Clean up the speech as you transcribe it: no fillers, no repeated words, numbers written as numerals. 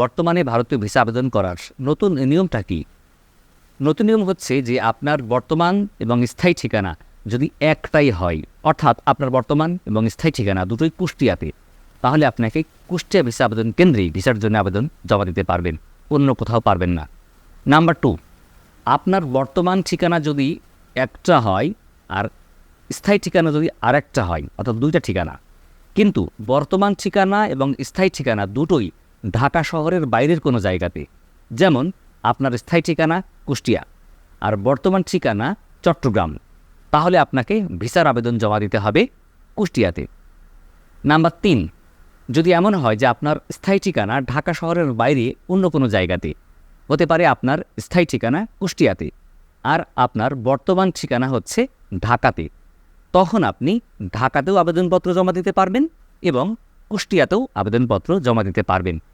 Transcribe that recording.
বর্তমানে ভারতীয় ভিসা আবেদন করার নতুন নিয়মটা কি? নতুন নিয়ম হচ্ছে যে আপনার বর্তমান এবং স্থায়ী ঠিকানা যদি একটাই হয়, অর্থাৎ আপনার বর্তমান এবং স্থায়ী ঠিকানা দুটোই কুষ্টিয়াতে, তাহলে আপনাকে কুষ্টিয়া ভিসা আবেদন কেন্দ্রেই ভিসার জন্য আবেদন জমা দিতে পারবেন, অন্য কোথাও পারবেন না। নাম্বার 2, আপনার বর্তমান ঠিকানা যদি একটা হয় আর স্থায়ী ঠিকানা যদি আরেকটা হয়, অর্থাৎ দুইটা ঠিকানা, কিন্তু বর্তমান ঠিকানা এবং স্থায়ী ঠিকানা দুটোই ঢাকা শহরের বাইরের কোনো জায়গাতে, যেমন আপনার স্থায়ী ঠিকানা কুষ্টিয়া আর বর্তমান ঠিকানা চট্টগ্রাম, তাহলে আপনাকে ভিসার আবেদন জমা দিতে হবে কুষ্টিয়াতে। নাম্বার 3, যদি এমন হয় যে আপনার স্থায়ী ঠিকানা ঢাকা শহরের বাইরে অন্য কোনো জায়গাতে, হতে পারে আপনার স্থায়ী ঠিকানা কুষ্টিয়াতে আর আপনার বর্তমান ঠিকানা হচ্ছে ঢাকাতে, তখন আপনি ঢাকাতেও আবেদনপত্র জমা দিতে পারবেন এবং কুষ্টিয়াতেও আবেদনপত্র জমা দিতে পারবেন।